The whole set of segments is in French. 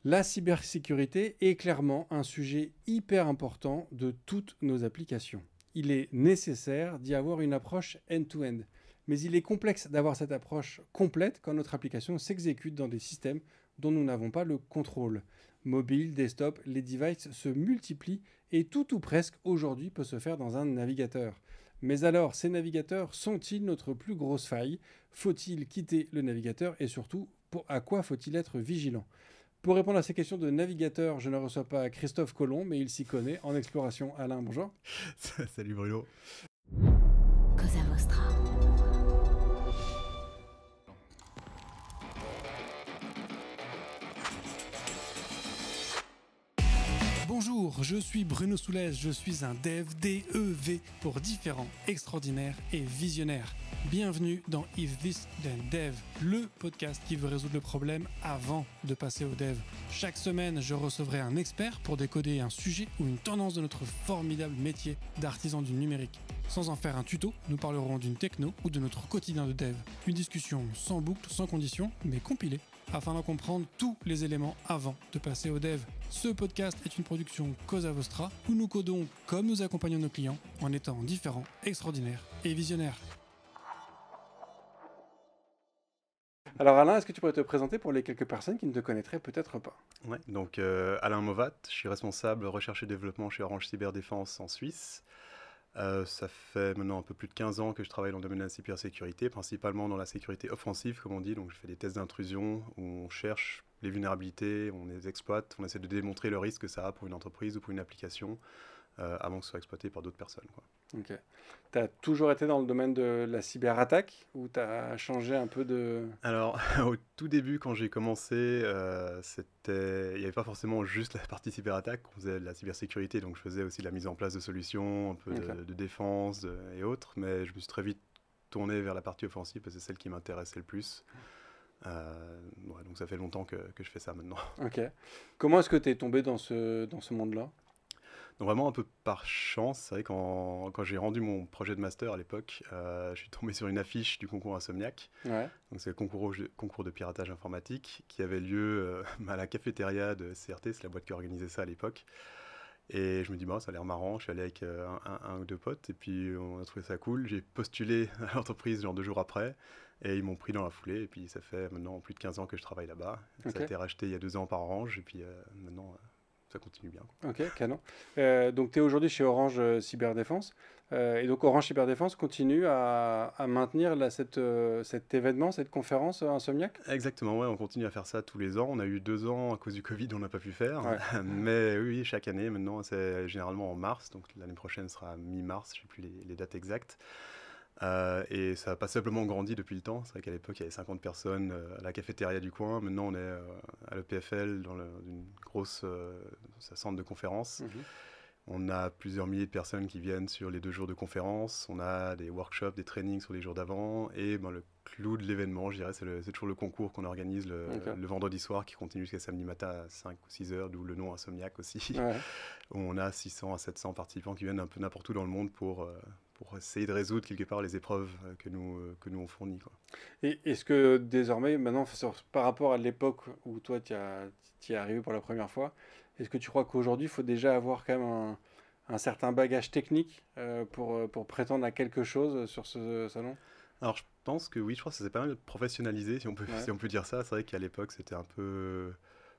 La cybersécurité est clairement un sujet hyper important de toutes nos applications. Il est nécessaire d'y avoir une approche end-to-end, mais il est complexe d'avoir cette approche complète quand notre application s'exécute dans des systèmes dont nous n'avons pas le contrôle. Mobile, desktop, les devices se multiplient et tout ou presque aujourd'hui peut se faire dans un navigateur. Mais alors, ces navigateurs sont-ils notre plus grosse faille? Faut-il quitter le navigateur et surtout, à quoi faut-il être vigilant? Pour répondre à ces questions de navigateur, je ne reçois pas Christophe Colomb, mais il s'y connaît en exploration. Alain, bonjour. Salut Bruno. Cosa Vostra. Bonjour, je suis Bruno Soulès, je suis un dev, D-E-V, pour différents, extraordinaires et visionnaires. Bienvenue dans If This Then Dev, le podcast qui veut résoudre le problème avant de passer au dev. Chaque semaine, je recevrai un expert pour décoder un sujet ou une tendance de notre formidable métier d'artisan du numérique. Sans en faire un tuto, nous parlerons d'une techno ou de notre quotidien de dev. Une discussion sans boucle, sans condition, mais compilée, afin d'en comprendre tous les éléments avant de passer au dev. Ce podcast est une production Cosa Vostra, où nous codons comme nous accompagnons nos clients, en étant différents, extraordinaires et visionnaires. Alors Alain, est-ce que tu pourrais te présenter pour les quelques personnes qui ne te connaîtraient peut-être pas? Ouais, donc Alain Movat, je suis responsable recherche et développement chez Orange Cyberdéfense en Suisse. Ça fait maintenant un peu plus de 15 ans que je travaille dans le domaine de la cybersécurité, principalement dans la sécurité offensive, comme on dit. Donc je fais des tests d'intrusion où on cherche les vulnérabilités, on les exploite, on essaie de démontrer le risque que ça a pour une entreprise ou pour une application avant que ce soit exploité par d'autres personnes, quoi. Ok. Tu as toujours été dans le domaine de la cyberattaque ou tu as changé un peu de... Alors, au tout début, quand j'ai commencé, il n'y avait pas forcément juste la partie cyberattaque. On faisait de la cybersécurité, donc je faisais aussi de la mise en place de solutions, un peu Ok. de défense et autres. Mais je me suis très vite tourné vers la partie offensive parce que c'est celle qui m'intéressait le plus. Ouais, donc ça fait longtemps que je fais ça maintenant. Ok. Comment est-ce que tu es tombé dans ce monde-là? Donc vraiment un peu par chance, c'est vrai quand j'ai rendu mon projet de master à l'époque, je suis tombé sur une affiche du concours Insomniac. Ouais. Donc c'est le concours de piratage informatique qui avait lieu à la cafétéria de CRT, c'est la boîte qui organisait ça à l'époque. Et je me dis, bon, ça a l'air marrant, je suis allé avec un ou deux potes et puis on a trouvé ça cool. J'ai postulé à l'entreprise genre 2 jours après et ils m'ont pris dans la foulée. Et puis ça fait maintenant plus de 15 ans que je travaille là-bas. Ça Ok. a été racheté il y a 2 ans par Orange et puis maintenant ça continue bien, quoi. Ok, canon. Donc tu es aujourd'hui chez Orange Cyberdéfense. Et donc Orange Cyberdéfense continue à maintenir cet événement, cette conférence Insomniac? Exactement, ouais, on continue à faire ça tous les ans. On a eu 2 ans à cause du Covid, on n'a pas pu faire. Ouais. Mais oui, chaque année, maintenant, c'est généralement en mars. Donc l'année prochaine sera mi-mars, je ne sais plus les dates exactes. Et ça n'a pas simplement grandi depuis le temps. C'est vrai qu'à l'époque, il y avait 50 personnes à la cafétéria du coin. Maintenant, on est à l'EPFL, dans une grosse centre de conférence. Mhm. On a plusieurs milliers de personnes qui viennent sur les 2 jours de conférence. On a des workshops, des trainings sur les jours d'avant. Et ben, le clou de l'événement, je dirais, c'est toujours le concours qu'on organise Ok. le vendredi soir qui continue jusqu'à samedi matin à 5 ou 6 heures, d'où le nom Insomniac aussi. Ouais. Où on a 600 à 700 participants qui viennent un peu n'importe où dans le monde pour essayer de résoudre quelque part les épreuves que nous on fournit, quoi. Et est-ce que désormais, maintenant, par rapport à l'époque où toi tu y es arrivé pour la première fois, est-ce que tu crois qu'aujourd'hui, il faut déjà avoir quand même un certain bagage technique pour prétendre à quelque chose sur ce salon? Alors je pense que oui, je crois que ça s'est pas mal professionnalisé, si on peut, Ouais. si on peut dire ça. C'est vrai qu'à l'époque c'était un peu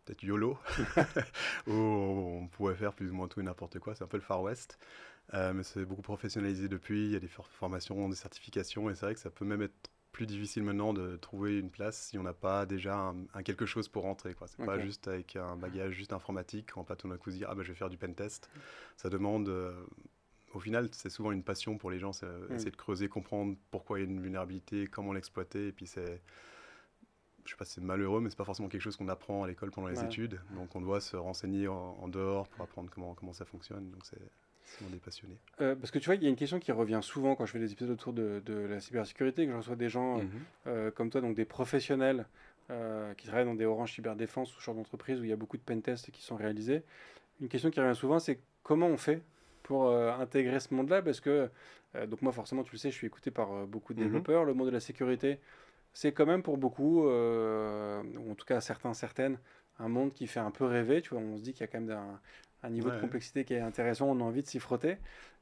peut-être YOLO, où on pouvait faire plus ou moins tout et n'importe quoi, c'est un peu le Far West. Mais c'est beaucoup professionnalisé depuis, il y a des formations, des certifications, et c'est vrai que ça peut même être plus difficile maintenant de trouver une place si on n'a pas déjà un quelque chose pour rentrer, quoi. C'est pas Ok. juste avec un bagage juste informatique, on va pas tout d'un coup se dire, ah ben je vais faire du pen test. Ça demande, au final, c'est souvent une passion pour les gens, c'est Hmm. essayer de creuser, comprendre pourquoi il y a une vulnérabilité, comment l'exploiter, et puis je sais pas si c'est malheureux, mais c'est pas forcément quelque chose qu'on apprend à l'école pendant les Ouais. études. Donc on doit se renseigner en dehors pour apprendre comment ça fonctionne. Donc c'est on est passionné. Parce que tu vois, il y a une question qui revient souvent quand je fais des épisodes autour de la cybersécurité, que je reçois des gens Mhm. comme toi, donc des professionnels qui travaillent dans des Orange Cyberdéfense ou ce genre d'entreprise où il y a beaucoup de pentests qui sont réalisés. Une question qui revient souvent, c'est comment on fait pour intégrer ce monde-là? Parce que, donc moi forcément, tu le sais, je suis écouté par beaucoup de Mhm. développeurs. Le monde de la sécurité, c'est quand même pour beaucoup, ou en tout cas certains, certaines, un monde qui fait un peu rêver. Tu vois, on se dit qu'il y a quand même un niveau de complexité qui est intéressant, on a envie de s'y frotter.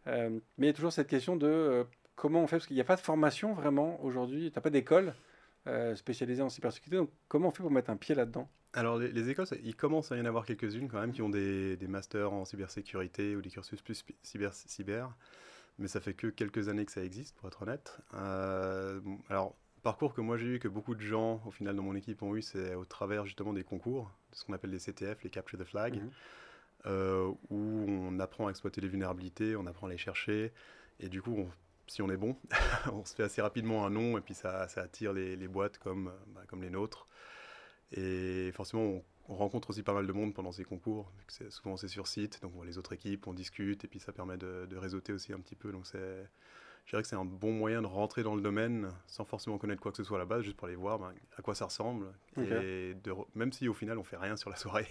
Mais il y a toujours cette question de comment on fait, parce qu'il n'y a pas de formation vraiment aujourd'hui, tu n'as pas d'école spécialisée en cybersécurité, donc comment on fait pour mettre un pied là-dedans? Alors, les écoles, il commence à y en avoir quelques-unes quand même qui ont des masters en cybersécurité ou des cursus plus cyber, mais ça fait que quelques années que ça existe, pour être honnête. Alors, parcours que moi j'ai eu, que beaucoup de gens au final dans mon équipe ont eu, c'est au travers justement des concours, de ce qu'on appelle les CTF, les Capture the Flag, où on apprend à exploiter les vulnérabilités, on apprend à les chercher, et du coup, si on est bon, on se fait assez rapidement un nom, et puis ça attire les boîtes comme les nôtres. Et forcément, on rencontre aussi pas mal de monde pendant ces concours, vu que souvent c'est sur site, donc on voit les autres équipes, on discute, et puis ça permet de réseauter aussi un petit peu. Donc je dirais que c'est un bon moyen de rentrer dans le domaine sans forcément connaître quoi que ce soit à la base, juste pour aller voir à quoi ça ressemble. Okay. Et même si au final on fait rien sur la soirée,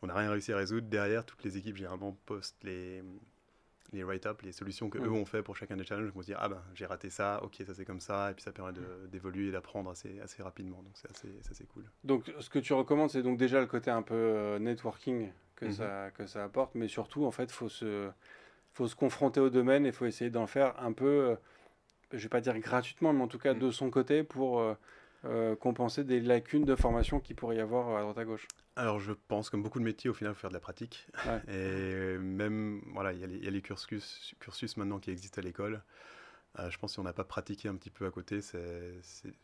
on n'a rien réussi à résoudre, derrière toutes les équipes généralement postent les write-up, les solutions qu'eux ont fait pour chacun des challenges. On se dit, j'ai raté ça, ok, ça c'est comme ça, et puis ça permet d'évoluer et d'apprendre assez rapidement, donc c'est assez cool. Donc ce que tu recommandes, c'est donc déjà le côté un peu networking que ça apporte, mais surtout, en fait, faut se confronter au domaine et il faut essayer d'en faire un peu, je vais pas dire gratuitement, mais en tout cas de son côté pour compenser des lacunes de formation qu'il pourrait y avoir à droite à gauche. Alors je pense, comme beaucoup de métiers, au final, il faut faire de la pratique. Ouais. Et même, voilà, il y a les cursus maintenant qui existent à l'école. Je pense que si on n'a pas pratiqué un petit peu à côté,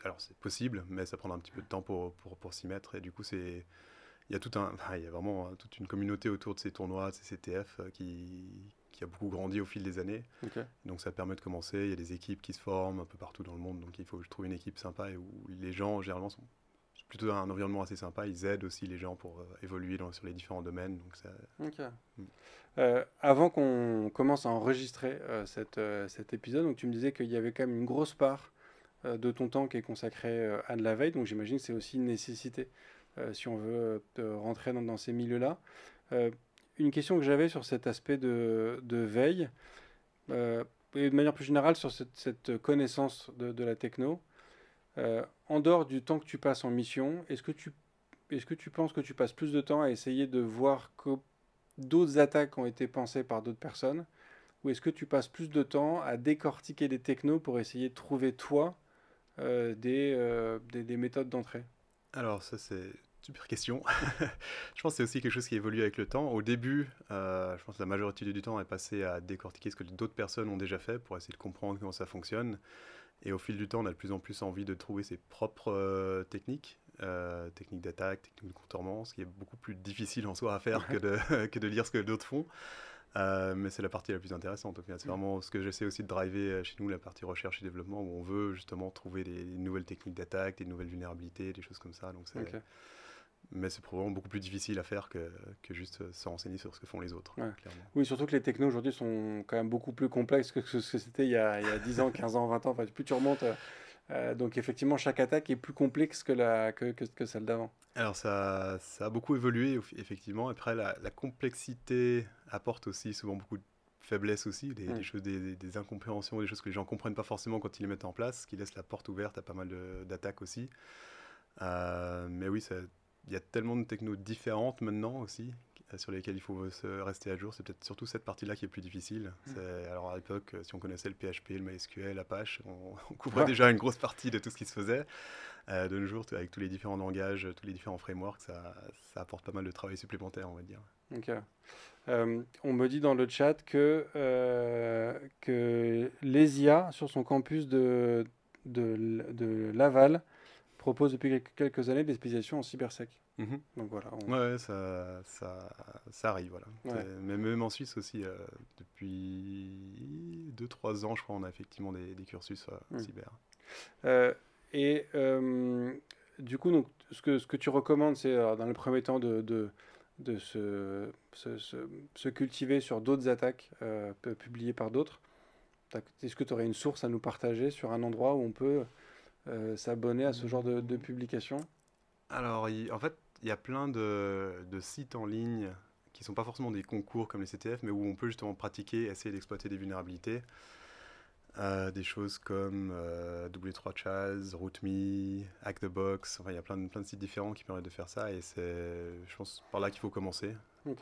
alors c'est possible, mais ça prendra un petit peu de temps pour s'y mettre. Et du coup, il y a vraiment toute une communauté autour de ces tournois, de ces CTF, qui a beaucoup grandi au fil des années. Okay. Donc ça permet de commencer. Il y a des équipes qui se forment un peu partout dans le monde. Donc il faut trouver une équipe sympa et où les gens, généralement, sont plutôt un environnement assez sympa. Ils aident aussi les gens pour évoluer sur les différents domaines. Donc avant qu'on commence à enregistrer cet épisode, donc tu me disais qu'il y avait quand même une grosse part de ton temps qui est consacré à de la veille. Donc j'imagine que c'est aussi une nécessité si on veut rentrer dans ces milieux-là. Une question que j'avais sur cet aspect de veille, et de manière plus générale sur cette connaissance de la techno, en dehors du temps que tu passes en mission, est-ce que tu penses que tu passes plus de temps à essayer de voir que d'autres attaques ont été pensées par d'autres personnes, ou est-ce que tu passes plus de temps à décortiquer les technos pour essayer de trouver toi des méthodes d'entrée? Alors ça c'est super question. Je pense que c'est aussi quelque chose qui évolue avec le temps. Au début, je pense que la majorité du temps est passée à décortiquer ce que d'autres personnes ont déjà fait pour essayer de comprendre comment ça fonctionne. Et au fil du temps, on a de plus en plus envie de trouver ses propres techniques, techniques d'attaque, techniques de contournement, ce qui est beaucoup plus difficile en soi à faire que de lire ce que d'autres font. Mais c'est la partie la plus intéressante. C'est vraiment ce que j'essaie aussi de driver chez nous, la partie recherche et développement, où on veut justement trouver des nouvelles techniques d'attaque, des nouvelles vulnérabilités, des choses comme ça. Donc mais c'est probablement beaucoup plus difficile à faire que juste se renseigner sur ce que font les autres, clairement. Oui, surtout que les technos aujourd'hui sont quand même beaucoup plus complexes que ce que c'était il y a 10 ans, 15 ans, 20 ans. Enfin, plus tu remontes. Donc effectivement, chaque attaque est plus complexe que celle d'avant. Alors ça a beaucoup évolué, effectivement. Après, la complexité apporte aussi souvent beaucoup de faiblesses aussi, des choses, des incompréhensions, des choses que les gens ne comprennent pas forcément quand ils les mettent en place, ce qui laisse la porte ouverte à pas mal d'attaques aussi. Mais oui, il y a tellement de technos différentes maintenant aussi, sur lesquelles il faut rester à jour. C'est peut-être surtout cette partie-là qui est plus difficile. Alors à l'époque, si on connaissait le PHP, le MySQL, Apache, on couvrait déjà une grosse partie de tout ce qui se faisait. De nos jours, avec tous les différents langages, tous les différents frameworks, ça apporte pas mal de travail supplémentaire, on va dire. Ok. On me dit dans le chat que l'ESIA, sur son campus de Laval, propose depuis quelques années des spécialisations en cybersec. Donc voilà. Ouais, ça arrive, voilà. Ouais. Mais même en Suisse aussi, depuis 2-3 ans, je crois, on a effectivement des cursus cyber. Du coup, donc, ce que tu recommandes, c'est dans le premier temps de se cultiver sur d'autres attaques publiées par d'autres. Est-ce que tu aurais une source à nous partager sur un endroit où on peut s'abonner à ce genre de publication? Alors, en fait, il y a plein de sites en ligne qui ne sont pas forcément des concours comme les CTF, mais où on peut justement pratiquer, essayer d'exploiter des vulnérabilités. Des choses comme W3Chaz, RootMe, HackTheBox, enfin il y a plein de sites différents qui permettent de faire ça et c'est, je pense, par là qu'il faut commencer Ok.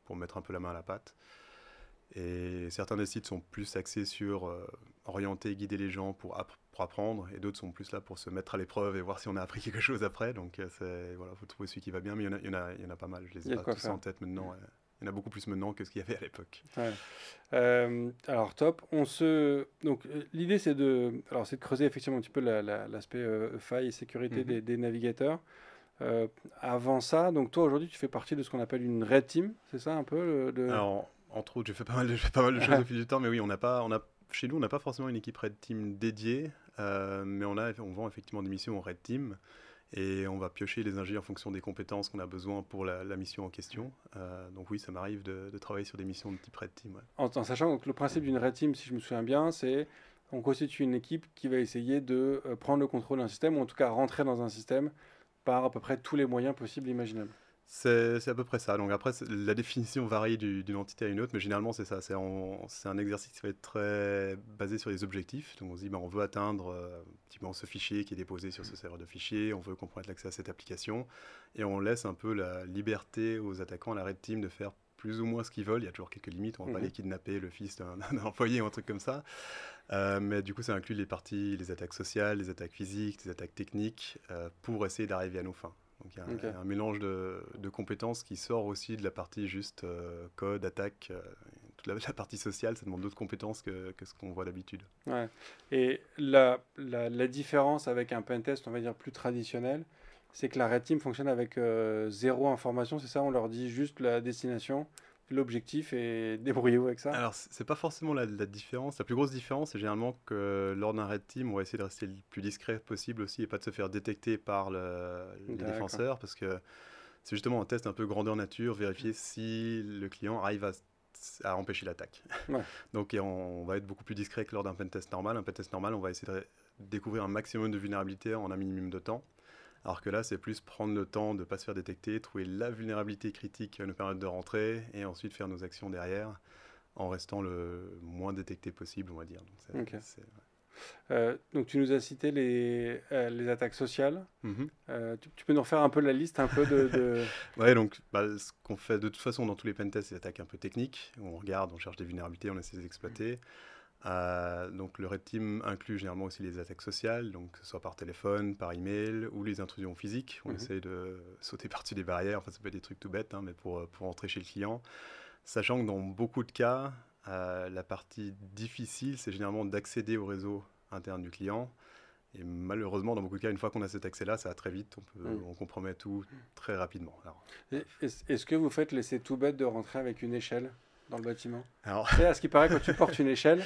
pour mettre un peu la main à la pâte. Et certains des sites sont plus axés sur orienter, guider les gens pour apprendre et d'autres sont plus là pour se mettre à l'épreuve et voir si on a appris quelque chose après. Donc voilà, faut trouver celui qui va bien, mais il y en a pas mal, je Il les y ai a de pas quoi tous faire. en tête maintenant. Il y en a beaucoup plus maintenant que ce qu'il y avait à l'époque. Ouais. Alors top. Donc l'idée c'est de creuser effectivement un petit peu l'aspect faille et sécurité Mhm. des navigateurs. Avant ça, donc toi aujourd'hui tu fais partie de ce qu'on appelle une red team, c'est ça un peu Alors, entre autres, j'ai fait pas mal de choses au fil du temps, mais oui, chez nous, on n'a pas forcément une équipe Red Team dédiée, mais on vend effectivement des missions en Red Team et on va piocher les ingénieurs en fonction des compétences qu'on a besoin pour la mission en question. Donc oui, ça m'arrive de travailler sur des missions de type Red Team. Ouais. en sachant que le principe d'une red team, si je me souviens bien, c'est on constitue une équipe qui va essayer de prendre le contrôle d'un système ou en tout cas rentrer dans un système par à peu près tous les moyens possibles et imaginables. C'est à peu près ça. Donc après, la définition varie d'une entité à une autre, mais généralement c'est ça. C'est un exercice qui va être très basé sur les objectifs. Donc on se dit, ben, on veut atteindre typiquement ce fichier qui est déposé sur ce serveur de fichiers, on veut compromettre l'accès à cette application, et on laisse un peu la liberté aux attaquants, à la Red Team, de faire plus ou moins ce qu'ils veulent. Il y a toujours quelques limites, on ne va pas les kidnapper le fils d'un employé ou un truc comme ça. Mais du coup, ça inclut les attaques sociales, les attaques physiques, les attaques techniques, pour essayer d'arriver à nos fins. Donc il y a un mélange de compétences qui sort aussi de la partie juste code, attaque. Toute la partie sociale, ça demande d'autres compétences que ce qu'on voit d'habitude. Ouais. Et la différence avec un pentest, on va dire plus traditionnel, c'est que la red team fonctionne avec zéro information, c'est ça? On leur dit juste la destination, l'objectif et débrouillez-vous avec ça? Alors, c'est pas forcément la différence. La plus grosse différence, c'est généralement que lors d'un red team, on va essayer de rester le plus discret possible aussi et pas de se faire détecter par les D'accord. défenseurs parce que c'est justement un test un peu grandeur nature, vérifier si le client arrive à empêcher l'attaque. Ouais. Donc on va être beaucoup plus discret que lors d'un pentest normal. Un pentest normal, on va essayer de découvrir un maximum de vulnérabilités en un minimum de temps. Alors que là, c'est plus prendre le temps de ne pas se faire détecter, trouver la vulnérabilité critique qui va nous permettre de rentrer et ensuite faire nos actions derrière en restant le moins détecté possible, on va dire. Donc, Ok. Donc tu nous as cité les attaques sociales. Mhm. Tu peux nous refaire un peu la liste un peu Ouais, donc ce qu'on fait de toute façon dans tous les pentests, c'est des attaques un peu techniques. On regarde, on cherche des vulnérabilités, on essaie de les exploiter. Donc le Red Team inclut généralement aussi les attaques sociales, donc que ce soit par téléphone, par email ou les intrusions physiques. On essaie de sauter par-dessus des barrières, enfin ça peut être des trucs tout bêtes, hein, mais pour entrer chez le client. Sachant que dans beaucoup de cas, la partie difficile, c'est généralement d'accéder au réseau interne du client. Et malheureusement, dans beaucoup de cas, une fois qu'on a cet accès-là, ça va très vite, on compromet tout très rapidement. Alors, Est-ce que vous faites l'essai tout bête de rentrer avec une échelle dans le bâtiment? alors, Tu sais, à ce qui paraît, quand tu portes une échelle,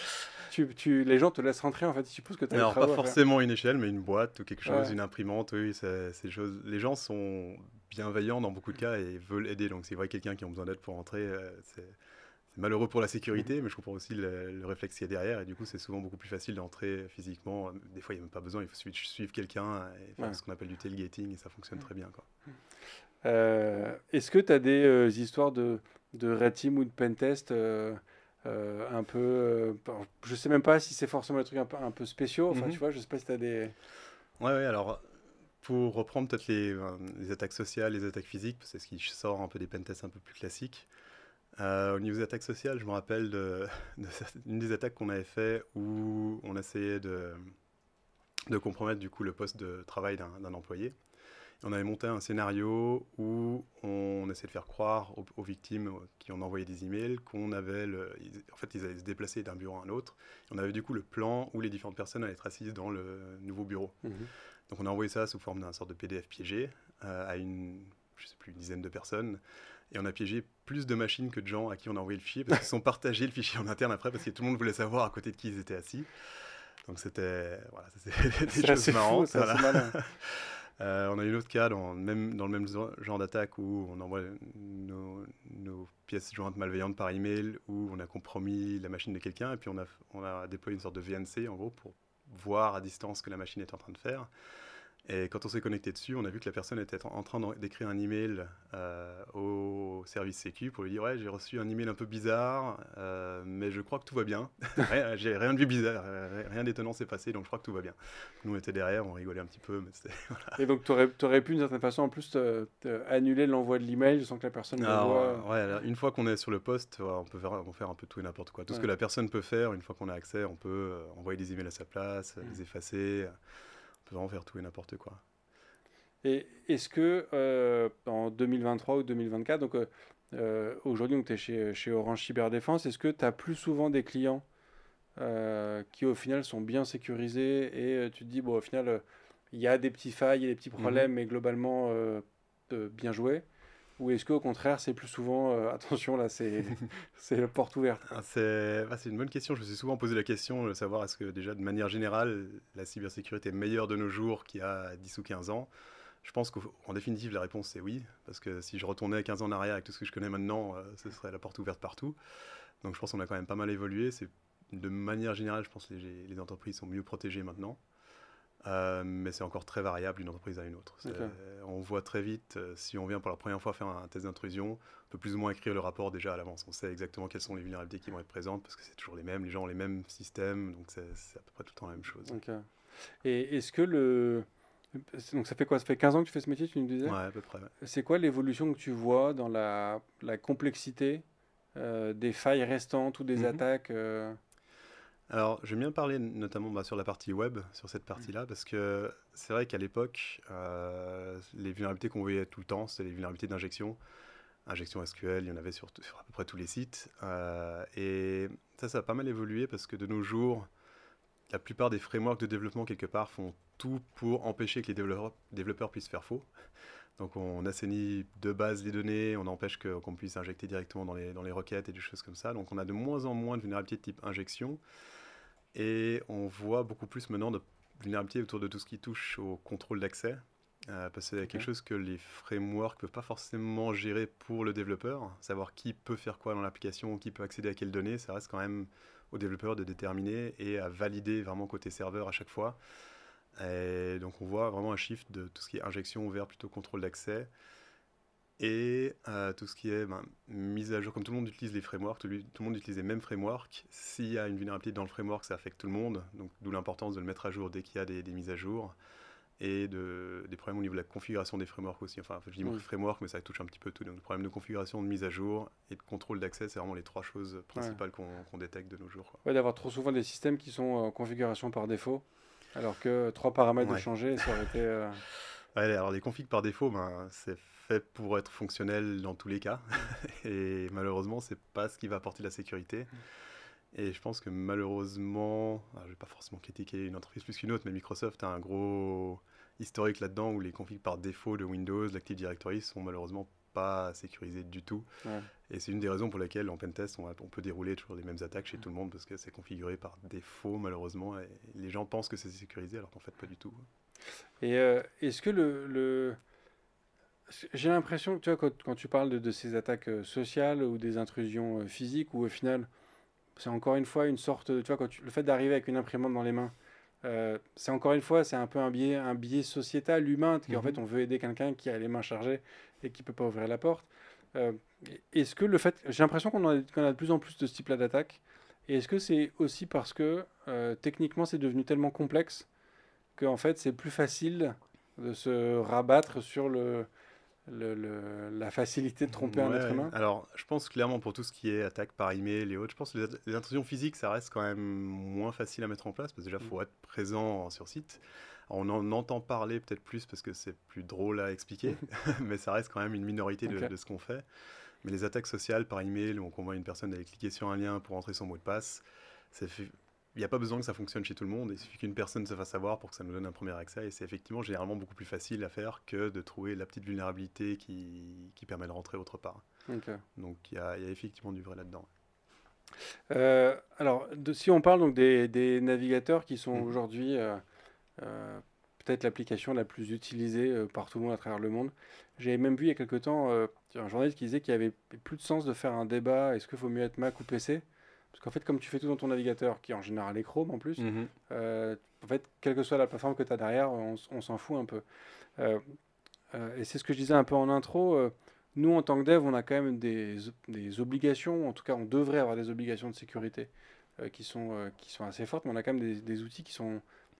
les gens te laissent rentrer, en fait, ils supposent que tu as des alors, pas travaux à faire. forcément une échelle, mais une boîte ou quelque chose, Ouais. une imprimante, oui, c'est choses. Les gens sont bienveillants dans beaucoup de cas et veulent aider. Donc, si vous voyez quelqu'un qui a besoin d'aide pour rentrer, c'est malheureux pour la sécurité, mais je comprends aussi le réflexe qu'il y a derrière. Et du coup, c'est souvent beaucoup plus facile d'entrer physiquement. Des fois, il n'y a même pas besoin, il faut suivre quelqu'un et faire Ouais. ce qu'on appelle du tailgating et ça fonctionne très bien, quoi. Est-ce que tu as des histoires de red team ou de pentest un peu. Je sais même pas si c'est forcément des trucs un peu spéciaux. Enfin, tu vois, je sais pas si tu as des. Ouais, alors pour reprendre peut-être les attaques sociales, les attaques physiques, c'est ce qui sort un peu des pentests un peu plus classiques. Au niveau des attaques sociales, je me rappelle d'une des attaques qu'on avait fait où on essayait de compromettre du coup le poste de travail d'un employé. On avait monté un scénario où on essayait de faire croire aux victimes qui ont envoyé des emails qu'on avait en fait, ils allaient se déplacer d'un bureau à un autre. On avait du coup le plan où les différentes personnes allaient être assises dans le nouveau bureau. Donc on a envoyé ça sous forme d'un sorte de PDF piégé à je sais plus, une dizaine de personnes. Et on a piégé plus de machines que de gens à qui on a envoyé le fichier parce qu'ils se sont partagés le fichier en interne après parce que tout le monde voulait savoir à côté de qui ils étaient assis. Donc c'était des choses marrantes. Fou, c'est malin. On a eu un autre cas dans le même genre d'attaque où on envoie nos pièces jointes malveillantes par email, où on a compromis la machine de quelqu'un et puis on a déployé une sorte de VNC en gros pour voir à distance ce que la machine est en train de faire. Et quand on s'est connecté dessus, on a vu que la personne était en train d'écrire un email au service sécu pour lui dire ouais, j'ai reçu un email un peu bizarre, mais je crois que tout va bien. J'ai rien de vu bizarre, rien d'étonnant s'est passé, donc je crois que tout va bien. Nous on était derrière, on rigolait un petit peu, mais c'était voilà. Et donc, tu aurais pu, d'une certaine façon, en plus, annuler l'envoi de l'email sans que la personne le voit. Ouais, alors, une fois qu'on est sur le poste, on peut faire un peu tout et n'importe quoi. Tout ce que la personne peut faire, une fois qu'on a accès, on peut envoyer des emails à sa place, les effacer. On peut vraiment faire tout et n'importe quoi. Et est-ce que en 2023 ou 2024, donc aujourd'hui tu es chez Orange Cyberdéfense, est-ce que tu as plus souvent des clients qui au final sont bien sécurisés et tu te dis, bon, au final, il y a des petits failles, il y a des petits problèmes, mais globalement, bien joué? Ou est-ce qu'au contraire, c'est plus souvent, attention, là, c'est la porte ouverte, quoi. C'est une bonne question. Je me suis souvent posé la question de savoir est-ce que déjà, de manière générale, la cybersécurité est meilleure de nos jours qu'il y a 10 ou 15 ans. Je pense qu'en définitive, la réponse c'est oui. Parce que si je retournais 15 ans en arrière avec tout ce que je connais maintenant, ce serait la porte ouverte partout. Donc je pense qu'on a quand même pas mal évolué. De manière générale, je pense que les entreprises sont mieux protégées maintenant. Mais c'est encore très variable d'une entreprise à une autre. Okay. On voit très vite, si on vient pour la première fois faire un test d'intrusion, on peut plus ou moins écrire le rapport déjà à l'avance. On sait exactement quelles sont les vulnérabilités qui vont être présentes, parce que c'est toujours les mêmes, les gens ont les mêmes systèmes, donc c'est à peu près tout le temps la même chose. Okay. Et est-ce que donc ça fait quoi? Ça fait 15 ans que tu fais ce métier, tu me disais? Ouais, à peu près. Ouais. C'est quoi l'évolution que tu vois dans la complexité des failles restantes ou des attaques Alors, j'aime bien parler notamment sur la partie web, sur cette partie-là, parce que c'est vrai qu'à l'époque, les vulnérabilités qu'on voyait tout le temps, c'était les vulnérabilités d'injection. Injection SQL, il y en avait sur à peu près tous les sites. Et ça a pas mal évolué parce que de nos jours, la plupart des frameworks de développement, quelque part, font tout pour empêcher que les développeurs puissent faire faux. Donc on assainit de base les données, on empêche qu'on puisse injecter directement dans les requêtes et des choses comme ça. Donc on a de moins en moins de vulnérabilités de type injection. Et on voit beaucoup plus maintenant de vulnérabilités autour de tout ce qui touche au contrôle d'accès. Parce que c'est quelque chose que les frameworks ne peuvent pas forcément gérer pour le développeur. Savoir qui peut faire quoi dans l'application, qui peut accéder à quelles données, ça reste quand même au développeur de déterminer et à valider vraiment côté serveur à chaque fois. Et donc on voit vraiment un shift de tout ce qui est injection vers plutôt contrôle d'accès. Et tout ce qui est mise à jour, comme tout le monde utilise les frameworks, tout le monde utilise les mêmes frameworks. S'il y a une vulnérabilité dans le framework, ça affecte tout le monde. Donc d'où l'importance de le mettre à jour dès qu'il y a des mises à jour. Et des problèmes au niveau de la configuration des frameworks aussi. Enfin, je dis framework, mais ça touche un petit peu tout. Donc, le problème de configuration, de mise à jour et de contrôle d'accès, c'est vraiment les trois choses principales qu'on détecte de nos jours. Quoi. Ouais, d'avoir trop souvent des systèmes qui sont en configuration par défaut, alors que 3 paramètres de changer, ça aurait été... Ouais, alors les configs par défaut, c'est fait pour être fonctionnel dans tous les cas. Et malheureusement, c'est pas ce qui va apporter la sécurité. Et je pense que malheureusement, je vais pas forcément critiquer une entreprise plus qu'une autre, mais Microsoft a un gros historique là-dedans où les configs par défaut de Windows, l'Active Directory sont malheureusement pas sécurisés du tout. Ouais. Et c'est une des raisons pour lesquelles en pentest, on peut dérouler toujours les mêmes attaques chez tout le monde parce que c'est configuré par défaut malheureusement et les gens pensent que c'est sécurisé alors qu'en fait pas du tout. Et est-ce que j'ai l'impression que tu vois, quand tu parles de ces attaques sociales ou des intrusions physiques où au final c'est encore une fois une sorte, tu vois, le fait d'arriver avec une imprimante dans les mains, c'est encore une fois, c'est un peu un biais sociétal, humain, qu'en fait on veut aider quelqu'un qui a les mains chargées et qui peut pas ouvrir la porte. Est-ce que j'ai l'impression qu'on a de plus en plus de ce type-là d'attaque, et est-ce que c'est aussi parce que techniquement c'est devenu tellement complexe qu'en fait c'est plus facile de se rabattre sur la facilité de tromper un être humain? Alors, je pense clairement pour tout ce qui est attaque par email et autres, je pense que les intrusions physiques, ça reste quand même moins facile à mettre en place parce que déjà, il faut être présent sur site. Alors, on en entend parler peut-être plus parce que c'est plus drôle à expliquer, mais ça reste quand même une minorité de ce qu'on fait. Mais les attaques sociales par email, où on convoque une personne d'aller cliquer sur un lien pour entrer son mot de passe, il n'y a pas besoin que ça fonctionne chez tout le monde, il suffit qu'une personne se fasse savoir pour que ça nous donne un premier accès, et c'est effectivement généralement beaucoup plus facile à faire que de trouver la petite vulnérabilité qui permet de rentrer autre part. Okay. Donc il y a effectivement du vrai là-dedans. Alors, si on parle donc des navigateurs qui sont aujourd'hui peut-être l'application la plus utilisée par tout le monde à travers le monde, j'avais même vu il y a quelque temps un journaliste qui disait qu'il n'y avait plus de sens de faire un débat, est-ce qu'il faut mieux être Mac ou PC? Parce qu'en fait, comme tu fais tout dans ton navigateur, qui en général est Chrome en plus, Mhm. en fait, quelle que soit la plateforme que tu as derrière, on s'en fout un peu. Euh, et c'est ce que je disais un peu en intro. Nous, en tant que dev, on a quand même des obligations, en tout cas, on devrait avoir des obligations de sécurité qui sont assez fortes, mais on a quand même des outils qui sont